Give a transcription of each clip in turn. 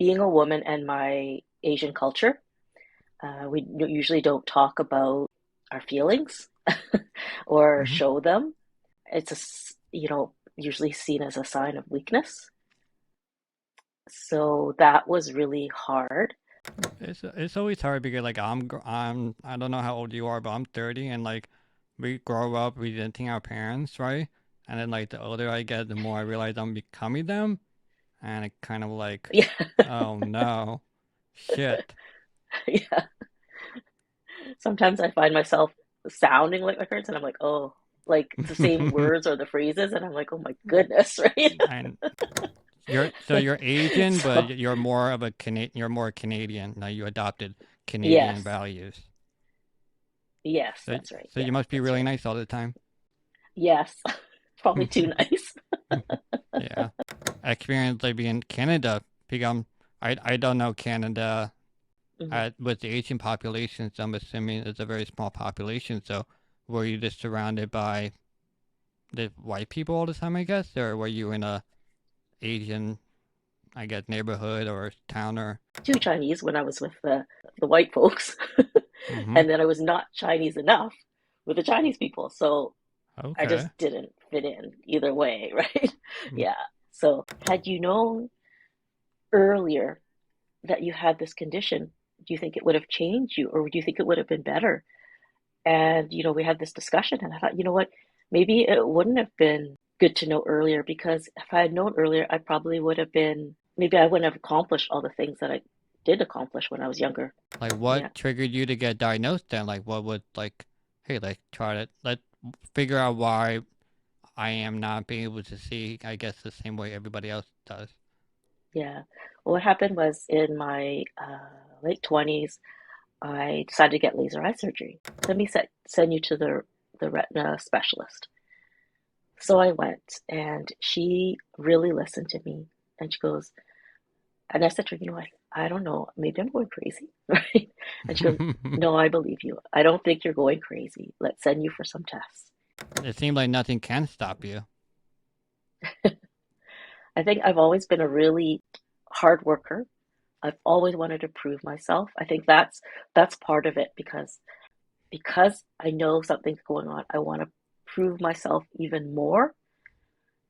being a woman and my Asian culture, we usually don't talk about our feelings or Hmm. show them. It's usually seen as a sign of weakness. So that was really hard. It's always hard because like I don't know how old you are, but I'm 30, and like we grow up resenting our parents, right? And then like the older I get, the more I realize I'm becoming them, and it kind of like, Yeah, oh no, shit. yeah. Sometimes I find myself sounding like my parents, and I'm like, oh, like it's the same words or the phrases, and I'm like, oh my goodness, right? And you're Asian, but So, you're more of a you're more Canadian. Now you adopted Canadian yes, values. yes, So that's right. so Yeah, you must be that's really right. nice all the time. Yes, probably too nice. Yeah. I experienced living in Canada because I don't know Canada Mhm. with the Asian population, so I'm assuming it's a very small population. So were you just surrounded by the white people all the time, I guess? Or were you in a Asian, I guess, neighborhood or town or Too Chinese when I was with the white folks, mm-hmm. and then I was not Chinese enough with the Chinese people. So I Okay. just didn't fit in either way, right? Mm. Yeah. So had you known earlier that you had this condition, do you think it would have changed you, or do you think it would have been better? And we had this discussion, and I thought, you know what, maybe it wouldn't have been good to know earlier, because if I had known earlier, I probably would have been, maybe I wouldn't have accomplished all the things that I did accomplish when I was younger. Like Yeah. what triggered you to get diagnosed then? Like what would like hey, like try to let figure out why I am not being able to see, I guess, the same way everybody else does. Yeah. Well, what happened was in my late 20s, I decided to get laser eye surgery. Let me send you to the retina specialist. So I went, and she really listened to me. And she goes, and I said to her, I don't know, maybe I'm going crazy, right? And she goes, no, I believe you. I don't think you're going crazy. Let's send you for some tests. It seemed like nothing can stop you. I think I've always been a really hard worker. I've always wanted to prove myself. I think that's part of it, because I know something's going on. I want to prove myself even more,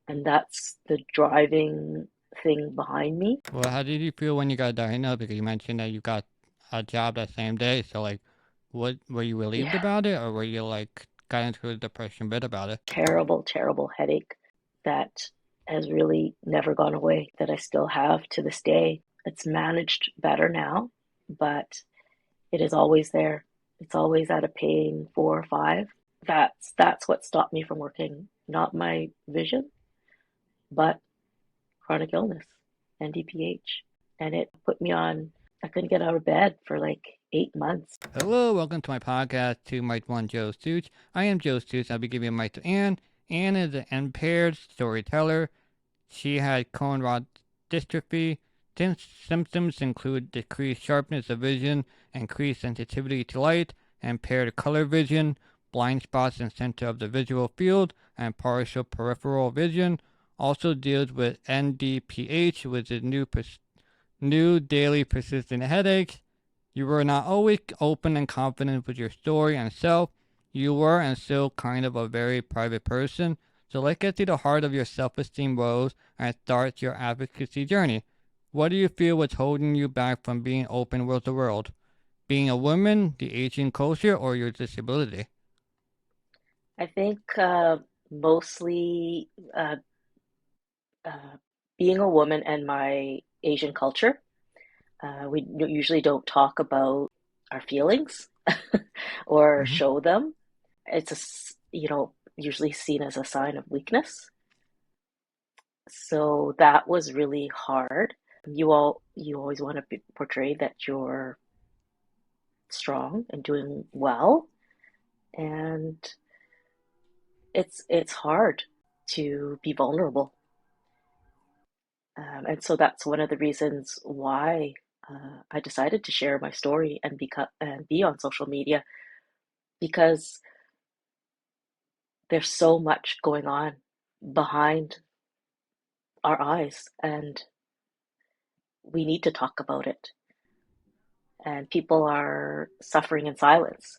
and that's the driving thing behind me. Well, how did you feel when you got diagnosed? Because you mentioned that you got a job that same day. So, like, what were you relieved Yeah, about it, or were you like got into a depression bit about it? terrible, terrible headache that has really never gone away, that I still have to this day. It's managed better now, but it is always there. It's always at a pain 4 or 5. That's what stopped me from working, not my vision, but chronic illness, NDPH. And it put me on, I couldn't get out of bed for like 8 months. Hello, welcome to my podcast, Two Mic One Joe Stooch. I am Joe Stooch. I'll be giving a mic to Anne. Anne is an impaired storyteller. She had Cone Rod Dystrophy. Symptoms include decreased sharpness of vision, increased sensitivity to light, impaired color vision, blind spots in center of the visual field, and partial peripheral vision. Also deals with NDPH, which is new daily persistent headaches. You were not always open and confident with your story and self. You were and still kind of a very private person. So let's get to the heart of your self-esteem woes and start your advocacy journey. What do you feel was holding you back from being open with the world? Being a woman, the Asian culture, or your disability? I think mostly uh, being a woman and my Asian culture, we usually don't talk about our feelings or Hmm. show them. It's usually seen as a sign of weakness. So that was really hard. You always want to portray that you're strong and doing well, and it's hard to be vulnerable. And so that's one of the reasons why I decided to share my story and be on social media, because there's so much going on behind our eyes, and we need to talk about it. And people are suffering in silence.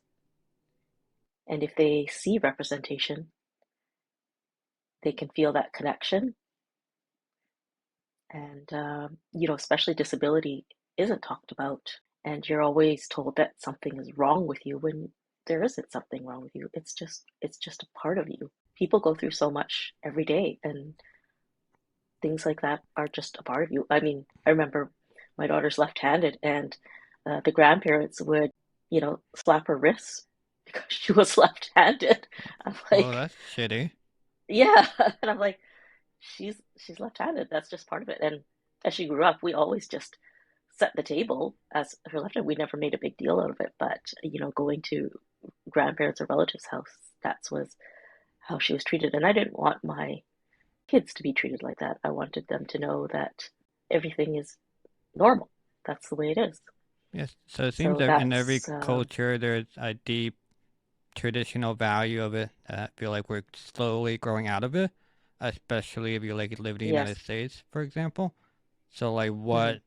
And if they see representation, they can feel that connection. And, especially disability isn't talked about. And you're always told that something is wrong with you when there isn't something wrong with you. It's just a part of you. People go through so much every day, and things like that are just a part of you. I mean, I remember my daughter's left-handed, and the grandparents would, slap her wrists because she was left-handed. I'm Oh, like, that's shitty. yeah, and I'm like, she's left-handed. That's just part of it. And as she grew up, we always just set the table as her left-hand. We never made a big deal out of it, but going to grandparents or relatives' house, that was how she was treated. And I didn't want my kids to be treated like that. I wanted them to know that everything is normal. That's the way it is. Yes. So it seems So that in every that's culture there's a deep traditional value of it. I feel like we're slowly growing out of it, especially if you like live in the United yes. States, for example. So like Hmm. what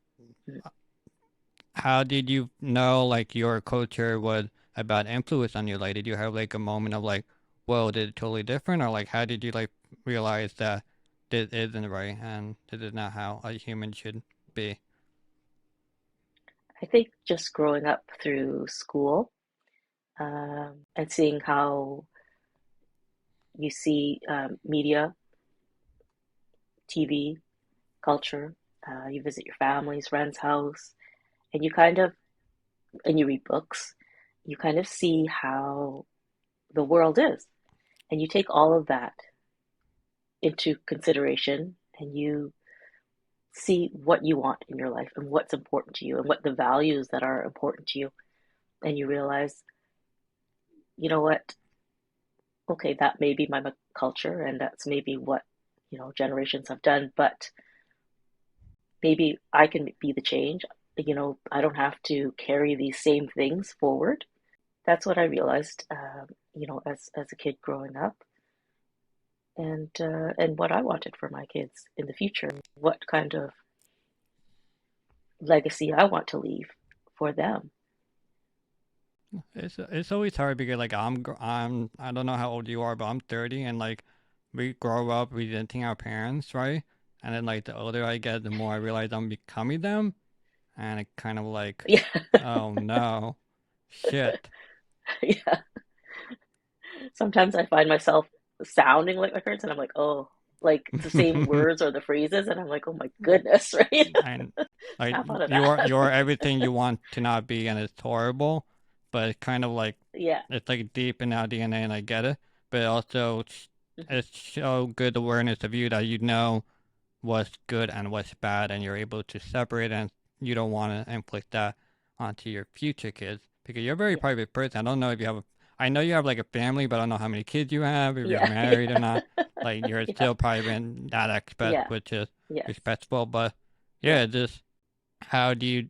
how did you know like your culture was about influence on you? Like did you have like a moment of like, whoa, did it totally different? Or like how did you like realize that this isn't right and this is not how a human should be? I think just growing up through school, and seeing how you see media, TV, culture. You visit your family's friend's house, and and you read books. You kind of see how the world is, and you take all of that into consideration, and you see what you want in your life and what's important to you and what the values that are important to you. And you realize, you know what? Okay, that may be my culture, and that's maybe what generations have done, but maybe I can be the change. I don't have to carry these same things forward. That's what I realized, as a kid growing up, and what I wanted for my kids in the future, what kind of legacy I want to leave for them. It's always hard because like I don't know how old you are, but I'm 30 and like we grow up resenting our parents, right? And then like the older I get, the more I realize I'm becoming them, and it kind of like, Yeah, oh no, shit. yeah. Sometimes I find myself sounding like my parents, and I'm like, oh, like the same words or the phrases, and I'm like, oh my goodness, right? And like Snap out of you're that. you're everything you want to not be, and it's horrible, but it's kind of like Yeah. it's like deep in our DNA, and I get it. But also, Hmm. it's so good awareness of you that you know what's good and what's bad, and you're able to separate, and you don't want to inflict that onto your future kids because you're a very Yeah. private person. I don't know if you have a, I know you have like a family, but I don't know how many kids you have, if you're Yeah. married or Yeah. not. Like you're Yeah. still private in that aspect, Yeah. which is Yes. respectful. But Yeah. yeah, just how do you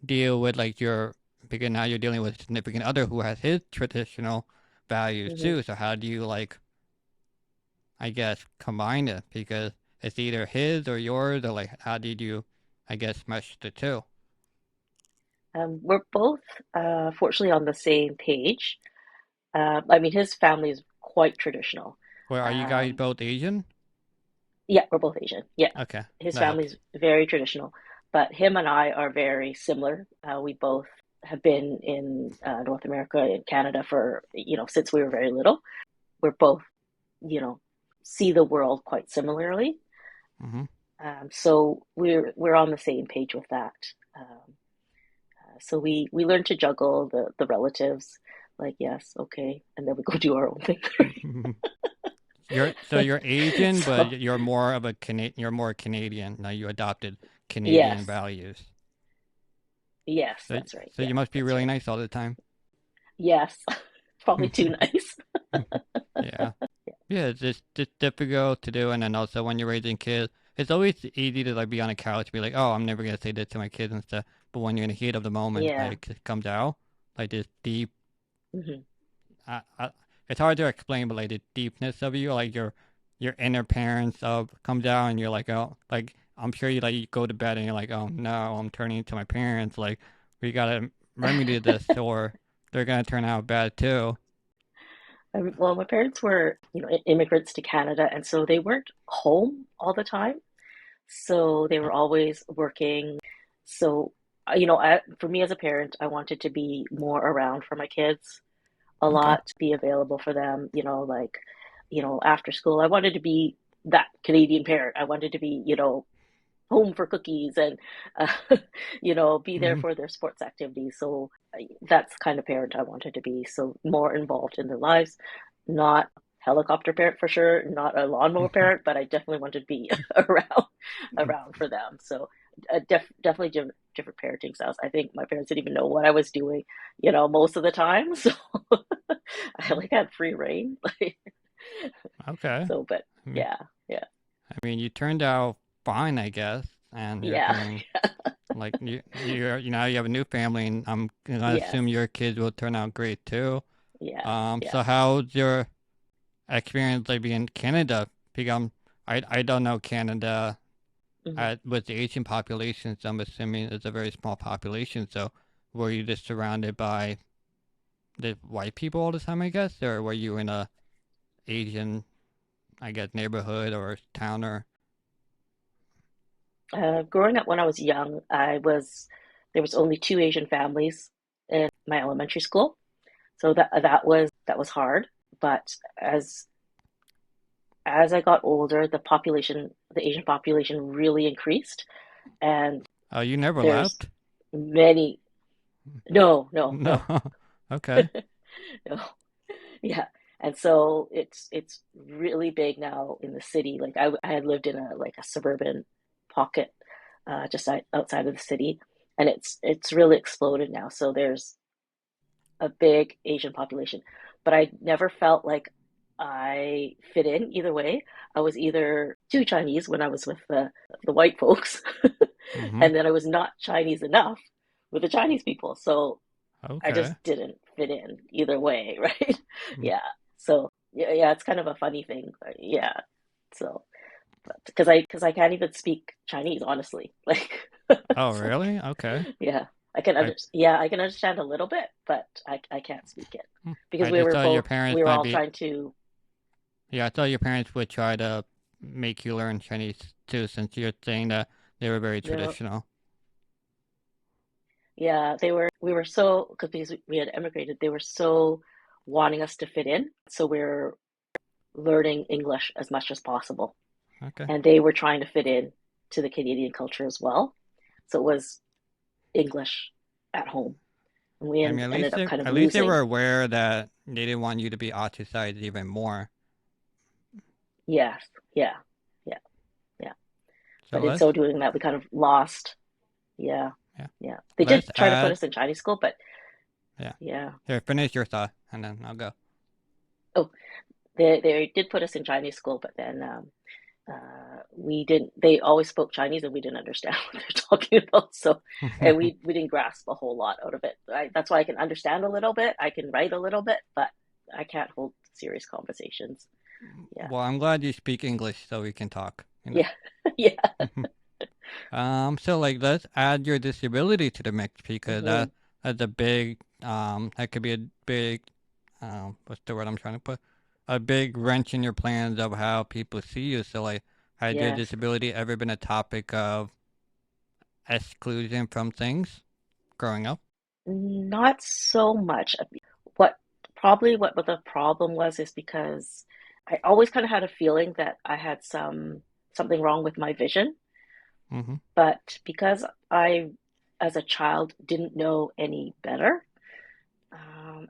deal with like your, because now you're dealing with a significant other who has his traditional values Hmm. too. So how do you like, I guess, combine it because it's either his or yours, or like how did you, I guess, mesh the two? We're both, fortunately, on the same page. I mean, his family is quite traditional. Or are you guys Um, both Asian? yeah, we're both Asian. Yeah, Okay, his that helps. family's very traditional, but him and I are very similar. We both have been in North America and Canada for, since we were very little. We're both, you know, see the world quite similarly. Hmm. So we're on the same page with that. Um, so we learn to juggle the relatives, like yes, okay, and then we go do our own thing. You're Asian, but So you're more of a You're more Canadian. Now you adopted Canadian yes, values. yes, So that's right. so Yeah, you must be that's really right. nice all the time. Yes, probably too nice. Yeah. Yeah, it's just difficult to do, and then also when you're raising kids, it's always easy to like be on a couch and be like, "Oh, I'm never gonna say this to my kids and stuff." But when you're in the heat of the moment, Yeah. like it comes out like this deep. Hmm. I, it's hard to explain, but like the deepness of you, like your inner parents of comes out, and you're like, oh, like I'm sure you go to bed and you're like, oh no, I'm turning to my parents. Like, we gotta remedy this, or they're gonna turn out bad too. Well, my parents were, immigrants to Canada, and so they weren't home all the time. So they were always working. So, for me as a parent, I wanted to be more around for my kids a Okay. lot, be available for them, after school. I wanted to be that Canadian parent. I wanted to be, home for cookies and, uh, be there Hmm. for their sports activities. So that's the kind of parent I wanted to be. So more involved in their lives, not helicopter parent for sure, not a lawnmower parent, but I definitely wanted to be around for them. So definitely different parenting styles. I think my parents didn't even know what I was doing, most of the time. So I like had free reign. Okay. So, but I mean, yeah, yeah, you turned out fine, I guess, and you're yeah, doing like you have a new family, and I'm gonna yes, assume your kids will turn out great too. yeah, yeah. So how's your experience like being in Canada? Because I don't know Canada Mhm. with the Asian population, so I'm assuming it's a very small population. So were you just surrounded by the white people all the time, I guess, or were you in a Asian, I guess, neighborhood or town or? Growing up when I was young, there was only two Asian families in my elementary school, so that was hard. But as I got older, the Asian population really increased, and Oh, you never there's left? many. No, no, No. no, Okay. no. Yeah, and so it's really big now in the city. Like I had lived in a suburban pocket, just outside of the city, and it's really exploded now. So there's a big Asian population, but I never felt like I fit in either way. I was either too Chinese when I was with the white folks, Mm-hmm. and then I was not Chinese enough with the Chinese people. So I Okay. just didn't fit in either way, right? Mm. Yeah. So yeah, it's kind of a funny thing. Yeah. So, because I can't even speak Chinese, honestly. Like, Oh, so really? Okay. yeah, I I can understand a little bit, but I can't speak it because I just thought your we parents were might all be. trying to. Yeah, I thought your parents would try to make you learn Chinese too, since you're saying that they were very No, traditional. yeah, we were so because we had emigrated, they were so wanting us to fit in, so we're learning English as much as possible. Okay. And they were trying to fit in to the Canadian culture as well. So it was English at home. And we I mean, ended up kind of at least they losing. were aware that they didn't want you to be ostracized even more. Yes, yeah, yeah, yeah. So But in so doing that, we kind of lost. Yeah, yeah, yeah. They let's did try to put add us in Chinese school, but yeah. yeah. Here, finish your thought, and then I'll go. Oh, they did put us in Chinese school, but then we didn't. They always spoke Chinese, and we didn't understand what they're talking about. So, and we didn't grasp a whole lot out of it. That's why I can understand a little bit. I can write a little bit, but I can't hold serious conversations. Yeah, Well, I'm glad you speak English so we can talk. yeah, yeah. So like let's add your disability to the mix because Hmm. that's a big that could be a big what's the word I'm trying to put? A big wrench in your plans of how people see you. So like has your Yes. disability ever been a topic of exclusion from things growing up? Not so much. What what the problem was is because I always kind of had a feeling that I had something wrong with my vision, Mm-hmm. but because I, as a child, didn't know any better,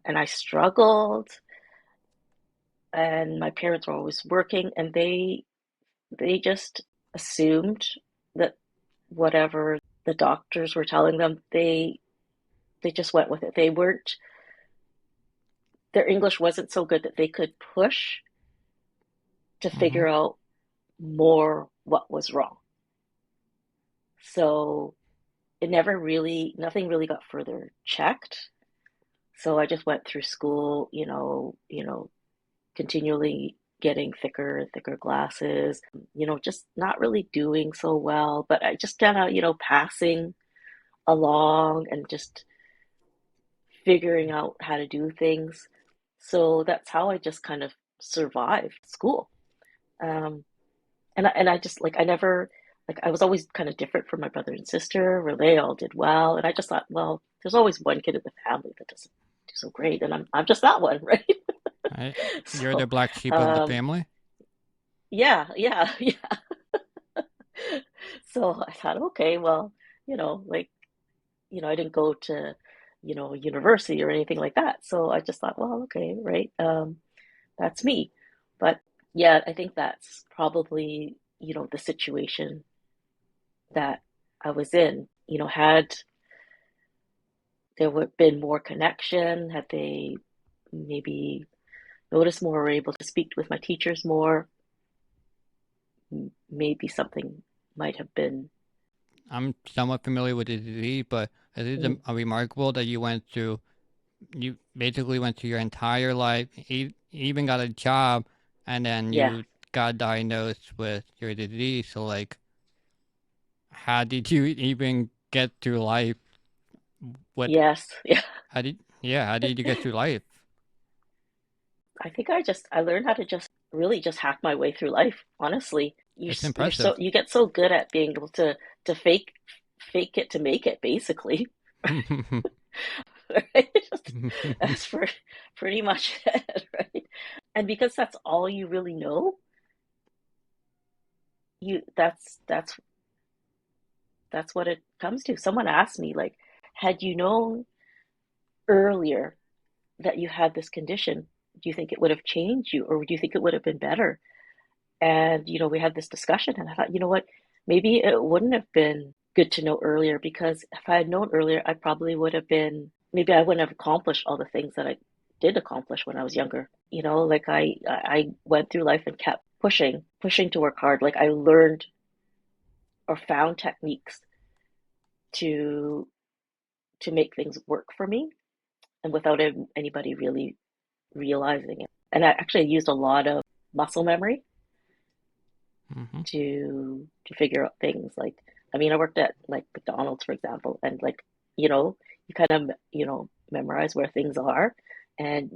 and I struggled, and my parents were always working, and they just assumed that whatever the doctors were telling them, they just went with it. They weren't Their English wasn't so good that they could push to Mm-hmm. figure out more what was wrong. So nothing really got further checked. So I just went through school, continually, getting thicker and thicker glasses, just not really doing so well, but I just kind of, passing along and just figuring out how to do things. So that's how I just kind of survived school. Um, and I just like I never like I was always kind of different from my brother and sister, where they all did well, and I just thought, well, there's always one kid in the family that doesn't do so great, and I'm just that one, right? Right? You're the So, black sheep of the um, family. yeah, yeah, yeah. So I thought, okay, well, like, I didn't go to, university or anything like that. So I just thought, well, okay, right. That's me. But yeah, I think that's probably, the situation that I was in. Had there would been more connection, had they maybe noticed more or able to speak with my teachers more, maybe something might have been. I'm somewhat familiar with the disease, but it is Mm, remarkable that you basically went through your entire life, even got a job, and then yeah. you got diagnosed with your disease. So, like, how did you even get through life? What? Yes. Yeah. How did you get through life? I think I learned how to just really just hack my way through life, honestly. It's So impressive. you get so good at being able to fake it to make it, basically. Right? That's pretty much it, right? And because that's all you really know, you that's what it comes to. Someone asked me, like, had you known earlier that you had this condition, do you think it would have changed you, or do you think it would have been better? And, we had this discussion, and I thought, you know what, maybe it wouldn't have been good to know earlier, because if I had known earlier, I probably would have been, maybe I wouldn't have accomplished all the things that I did accomplish when I was younger. Like I went through life and kept pushing to work hard. Like I learned or found techniques to make things work for me, and without anybody really realizing it. And I actually used a lot of muscle memory Hmm. to figure out things. Like, I mean, I worked at like McDonald's, for example, and like, you kind of, memorize where things are, and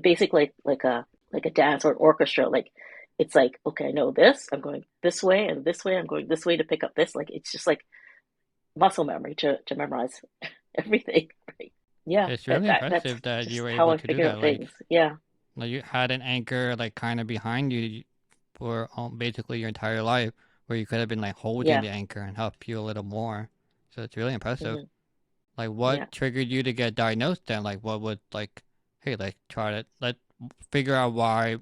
basically like a dance or an orchestra. Like, it's like, okay, I know this, I'm going this way, and this way, I'm going this way to pick up this. Like, it's just like muscle memory to memorize everything, right? Yeah, It's really that's impressive that you just were how able I to do figure that. out things. Yeah. Like you had an anchor like kind of behind you for basically your entire life, where you could have been like holding Yeah. the anchor and help you a little more. So it's really impressive. Hmm. Like, Yeah. what triggered you to get diagnosed then? Like, what would like, hey, like try to let figure out why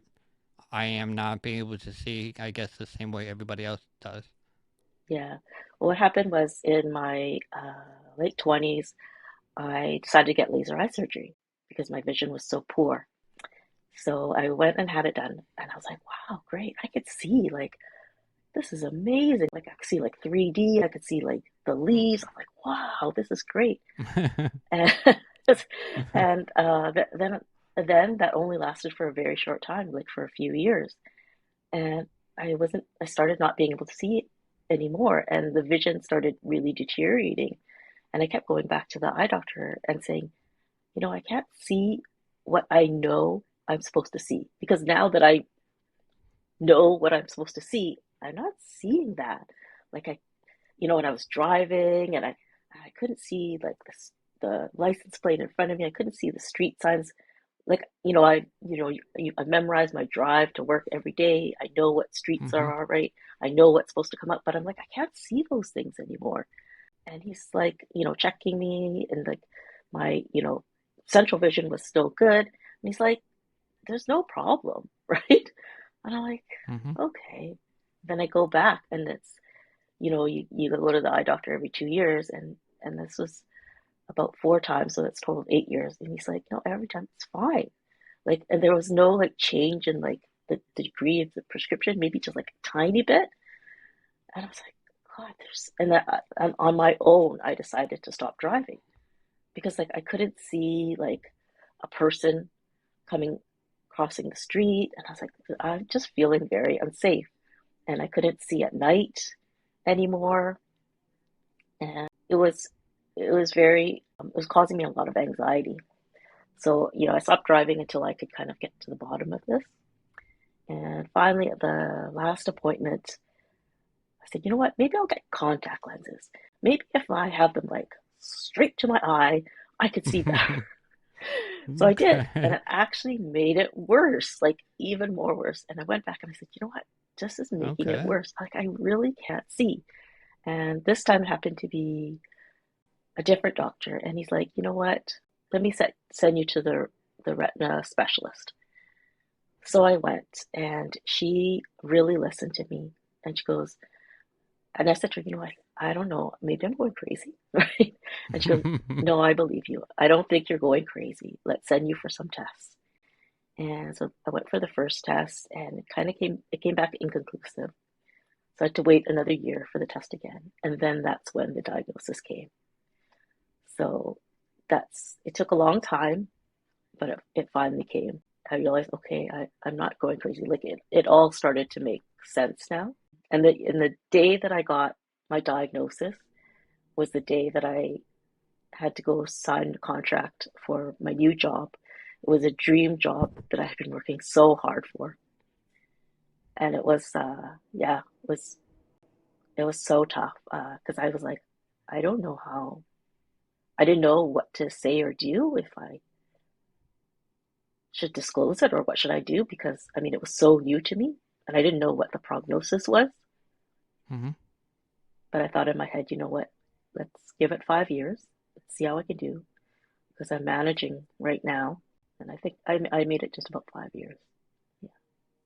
I am not being able to see. I guess the same way everybody else does. Yeah. Well, what happened was in my late 20s, I decided to get laser eye surgery because my vision was so poor. So I went and had it done, and I was like, wow, great. I could see, like, this is amazing. Like, I could see like 3D, I could see like the leaves. I'm like, wow, this is great. And and then that only lasted for a very short time, like for a few years. And I started not being able to see it anymore, and the vision started really deteriorating. And I kept going back to the eye doctor and saying, I can't see what I know I'm supposed to see, because now that I know what I'm supposed to see, I'm not seeing that. Like when I was driving, and I couldn't see like the license plate in front of me. I couldn't see the street signs. Like, I memorize my drive to work every day. I know what streets Hmm. are all right. I know what's supposed to come up, but I'm like, I can't see those things anymore. And he's like, checking me, and like my, central vision was still good. And he's like, there's no problem, right? And I'm like, Hmm. okay. Then I go back, and it's, you go to the eye doctor every 2 years, and this was about 4 times, so that's a total of 8 years. And he's like, no, every time it's fine. Like, and there was no like change in like the degree of the prescription, maybe just like a tiny bit. And I was like, God, and that on my own, I decided to stop driving, because like I couldn't see like a person coming crossing the street, and I was like, I'm just feeling very unsafe. And I couldn't see at night anymore. And it was causing me a lot of anxiety. So, I stopped driving until I could kind of get to the bottom of this. And finally, at the last appointment, I said, you know what? Maybe I'll get contact lenses. Maybe if I have them like straight to my eye, I could see better. So I did, and Okay. it actually made it worse, like even more worse. And I went back and I said, you know what? This is making it Okay. worse. Like I really can't see. And this time it happened to be a different doctor, and he's like, you know what? Let me send you to the retina specialist. So I went, and she really listened to me, and she goes, and I said to her, you know what? I don't know. Maybe I'm going crazy, right? And she goes, no, I believe you. I don't think you're going crazy. Let's send you for some tests. And so I went for the first test, and it came back inconclusive. So I had to wait another year for the test again. And then that's when the diagnosis came. So it took a long time, but it finally came. I realized, okay, I'm not going crazy. Like it all started to make sense now. And the day that I got my diagnosis was the day that I had to go sign a contract for my new job. It was a dream job that I had been working so hard for. And it was, yeah, it was so tough because I was like, I don't know how, I didn't know what to say or do, if I should disclose it or what should I do, because I mean, it was so new to me and I didn't know what the prognosis was. Hmm. But I thought in my head, you know what? Let's give it 5 years. Let's see how I can do, because I'm managing right now. And I think I made it just about 5 years. Yeah.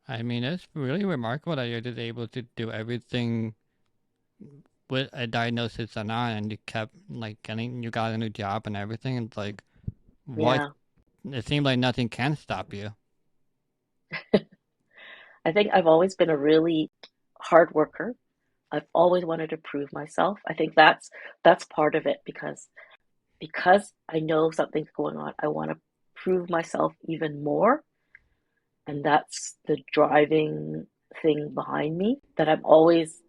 I mean, it's really remarkable that you're just able to do everything with a diagnosis or not, and you kept like you got a new job and everything. It's like, what? Yeah. It seemed like nothing can stop you. I think I've always been a really hard worker. I've always wanted to prove myself. I think that's part of it, because I know something's going on. I want to prove myself even more, and that's the driving thing behind me, that I'm always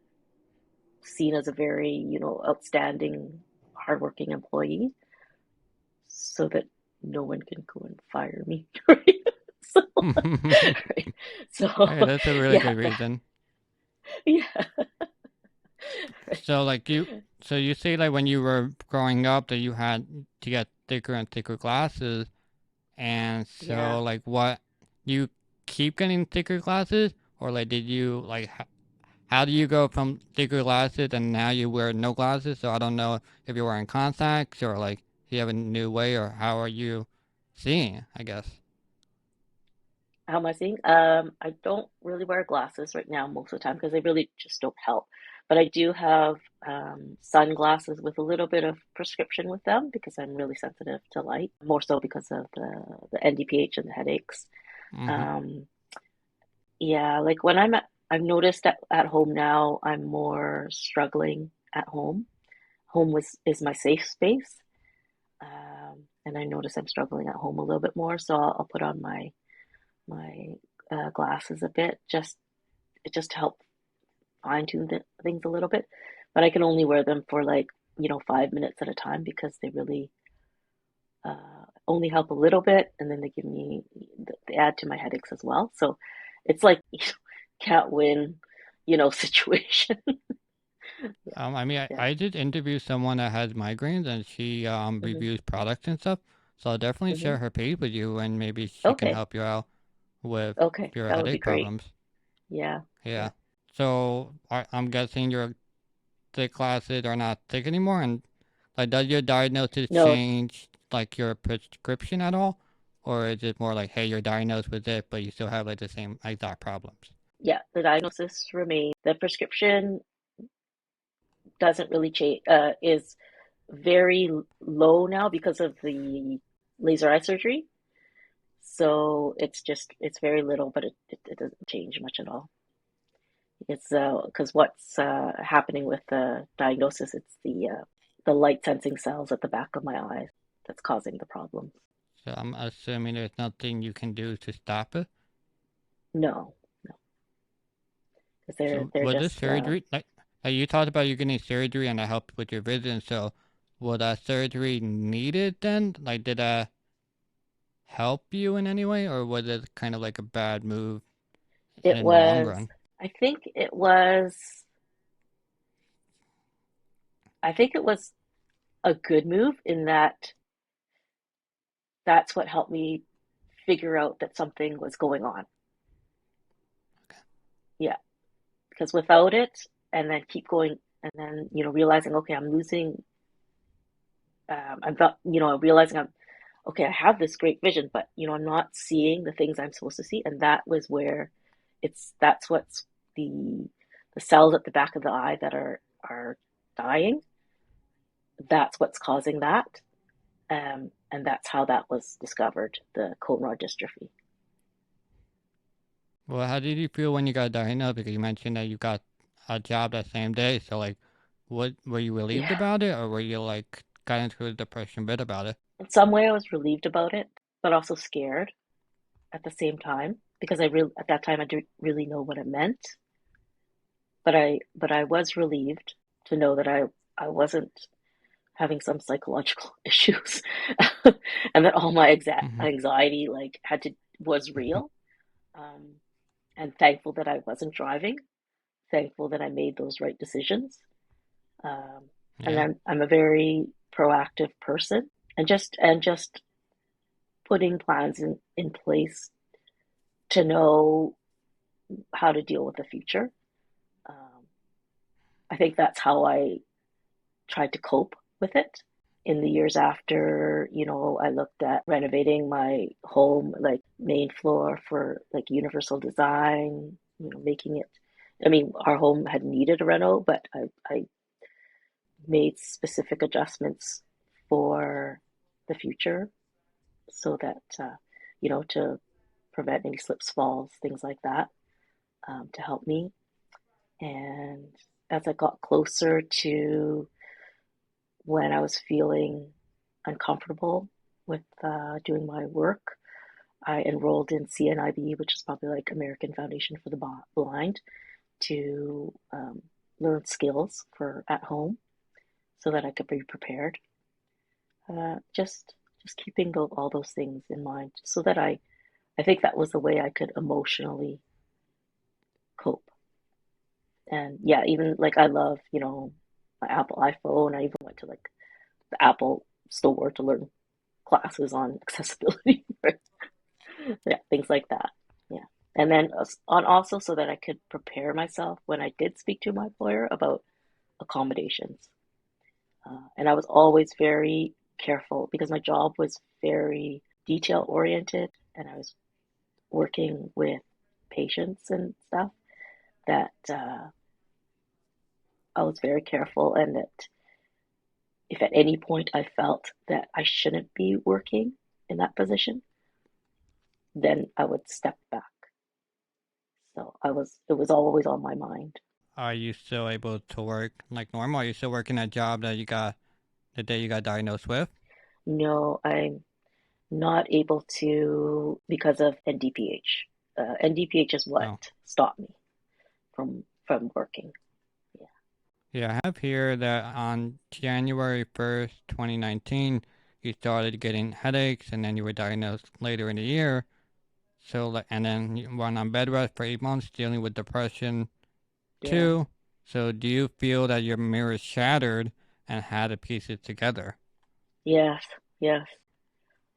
seen as a very, outstanding, hardworking employee, so that no one can go and fire me. Right? So, right. So, Hey, that's a really yeah, good reason. yeah, right. So so you say like when you were growing up that you had to get thicker and thicker glasses, and Yeah. so like what you keep getting thicker glasses, or like did you like how do you go from thicker glasses and now you wear no glasses? So I don't know if you're wearing contacts or like do you have a new way or how are you seeing, I guess. How am I seeing? I don't really wear glasses right now most of the time because they really just don't help. But I do have sunglasses with a little bit of prescription with them, because I'm really sensitive to light, more so because of the NDPH and the headaches. Mm-hmm. Um, yeah, like I've noticed that at home now, I'm more struggling at home. Home is my safe space. And I notice I'm struggling at home a little bit more, so I'll put on my glasses a bit, just to help fine tune things a little bit. But I can only wear them for like 5 minutes at a time, because they really only help a little bit, and then they add to my headaches as well. So it's like can't win, situation. I mean, Yeah. I did interview someone that has migraines and she Hmm. reviews products and stuff. So I'll definitely Hmm. share her page with you and maybe she can Okay. help you out with Okay. your That would be headache great. problems. Yeah. Yeah. Yeah. So I'm guessing your thick glasses are not thick anymore. And like, does your diagnosis No. change like your prescription at all? Or is it more like, hey, you're diagnosed with it, but you still have like the same exact problems? Yeah. The diagnosis remains. The prescription doesn't really change. Is very low now because of the laser eye surgery. So it's very little, but it doesn't change much at all. It's because what's happening with the diagnosis, it's the light sensing cells at the back of my eyes that's causing the problem. So I'm assuming there's nothing you can do to stop it. No, no, because So they're was this just surgery like you talked about you getting surgery and that helped with your vision? So was that surgery needed then? Like did that help you in any way, or was it kind of like a bad move it in the long was. run? I think it was. I think it was a good move in that that's what helped me figure out that something was going on. Okay. Yeah, because without it, and then keep going, and then realizing, okay, I'm losing. I'm not, realizing I'm okay. I have this great vision, but I'm not seeing the things I'm supposed to see, and that was where that's what's the cells at the back of the eye that are dying. That's what's causing that, and that's how that was discovered, the cone rod dystrophy. Well, how did you feel when you got diagnosed? Because you mentioned that you got a job that same day. So, like, what were you relieved Yeah, about it, or were you like got into a depression bit about it? in some way I was relieved about it, but also scared at the same time because at that time I didn't really know what it meant. But I was relieved to know that I wasn't having some psychological issues, and that all my Mm-hmm. anxiety like had to was real. Um, and thankful that I wasn't driving. Thankful that I made those right decisions. Um, and Yeah. I'm a very proactive person, and just putting plans in place to know how to deal with the future. Um, I think that's how I tried to cope with it. In the years after, I looked at renovating my home, like main floor for like universal design, making it. I mean, our home had needed a reno, but I made specific adjustments for the future so that, to prevent any slips, falls, things like that, to help me. And as I got closer to when I was feeling uncomfortable with doing my work, I enrolled in CNIB, which is probably like American Foundation for the Blind, to learn skills for at home so that I could be prepared. Just keeping all those things in mind, so that I think that was the way I could emotionally cope. And yeah, even like I love my Apple iPhone. I even went to like the Apple store to learn classes on accessibility. Yeah, things like that. Yeah. And then on also so that I could prepare myself when I did speak to my employer about accommodations. And I was always very careful because my job was very detail oriented and I was working with patients and stuff that I was very careful, and that if at any point I felt that I shouldn't be working in that position, then I would step back. So it was always on my mind. Are you still able to work like normal? Are you still working that job that you got the day you got diagnosed with? No, I'm not able to because of NDPH. NDPH is what Oh, stopped me from working. Yeah, yeah. I have here that on January 1st, 2019, you started getting headaches, and then you were diagnosed later in the year. So, and then you went on bed rest for 8 months, dealing with depression yeah, too. So, do you feel that your mirror shattered and had to piece it together? yes, yes,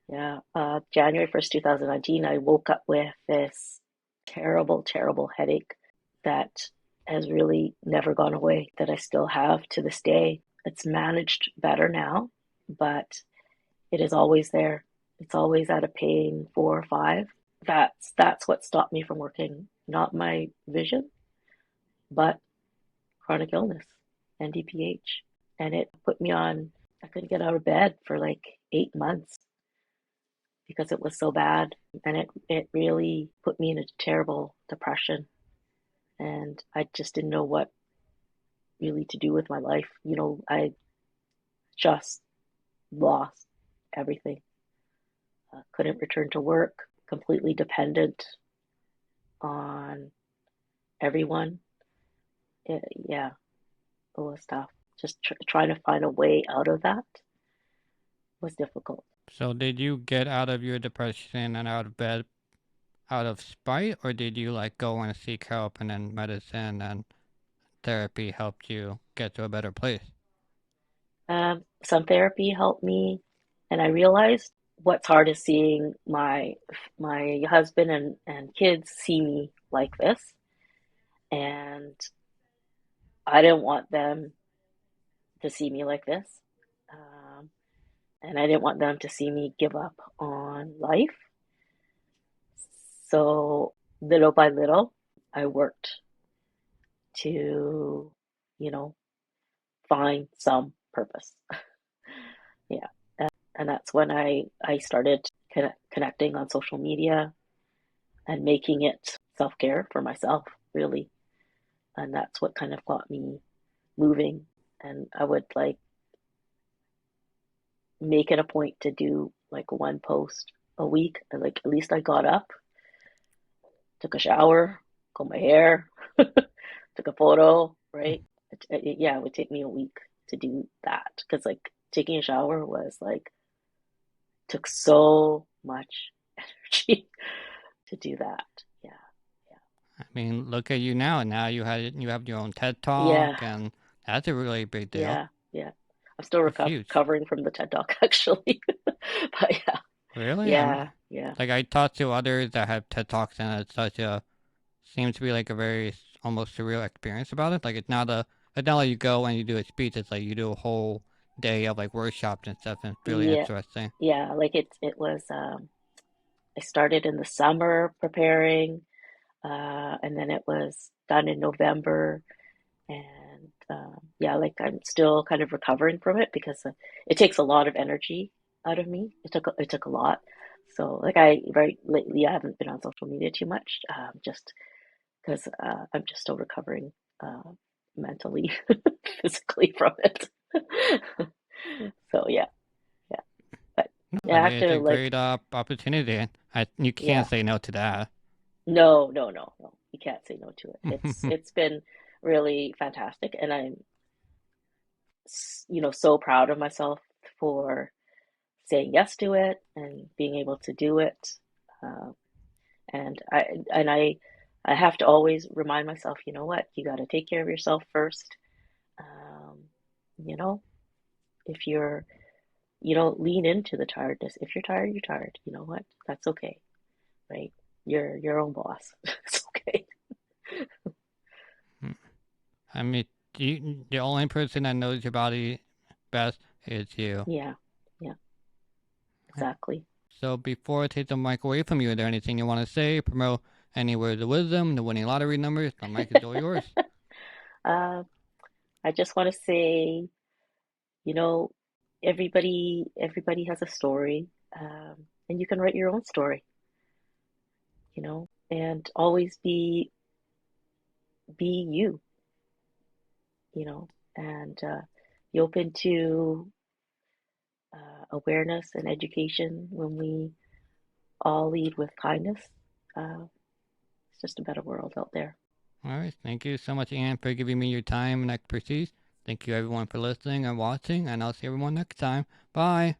yeah. January 1st, 2019, I woke up with this terrible, terrible headache that has really never gone away. That I still have to this day. It's managed better now, but it is always there. It's always at a pain 4 or 5. That's what stopped me from working. Not my vision, but chronic illness, NDPH. And it put me on, I couldn't get out of bed for like 8 months because it was so bad. And it really put me in a terrible depression. And I just didn't know what really to do with my life. I just lost everything. couldn't return to work, completely dependent on everyone. Yeah, it was tough. Just trying to find a way out of that was difficult. So did you get out of your depression and out of bed out of spite, or did you like go and seek help and then medicine and therapy helped you get to a better place? Some therapy helped me, and I realized what's hard is seeing my husband and kids see me like this, and I didn't want them to see me like this, um, and I didn't want them to see me give up on life. So little by little, I worked to, you know, find some purpose. Yeah. And that's when I started connecting on social media and making it self care for myself, really. And that's what kind of got me moving. And I would like make it a point to do like one post a week. And like at least I got up, took a shower, combed my hair, took a photo, right? Yeah, it would take me a week to do that because like taking a shower was like took so much energy to do that. Yeah, I mean, look at you now. Now you have your own TED Talk, yeah, and that's a really big deal. yeah, yeah. I'm still That's huge. recovering from the TED Talk actually, but yeah, Really? yeah, yeah, Like I talked to others that have TED Talks, and it's such a seems to be like a very almost surreal experience about it. Like it's not like you go and you do a speech. It's like you do a whole day of like workshops and stuff, and it's really yeah, interesting. yeah. Like it was. I started in the summer preparing, and then it was done in November. And yeah, like I'm still kind of recovering from it because it takes a lot of energy out of me. It took a lot. So like I right lately I haven't been on social media too much, just because I'm just still recovering uh, mentally, physically from it. So yeah, yeah. But No, yeah, I I have mean it's to a like great opportunity. You can't yeah. say no to that. No, no, no, no. You can't say no to it. It's been really fantastic, and I'm so proud of myself for saying yes to it and being able to do it. Uh, and I have to always remind myself, you know what, you got to take care of yourself first. Um, you know, if lean into the tiredness. If you're tired, you're tired. You know what? That's okay, right? You're your own boss. It's okay. I mean, the only person that knows your body best is you. Yeah, yeah, exactly. So before I take the mic away from you, is there anything you want to say, promote any words of wisdom, the winning lottery numbers? The mic is all yours. Uh, I just want to say, you know, everybody has a story, and you can write your own story, and always be you, and be open to awareness and education when we all lead with kindness. It's just a better world out there. All right. Thank you so much, Anne, for giving me your time and expertise. Thank you, everyone, for listening and watching, and I'll see everyone next time. Bye.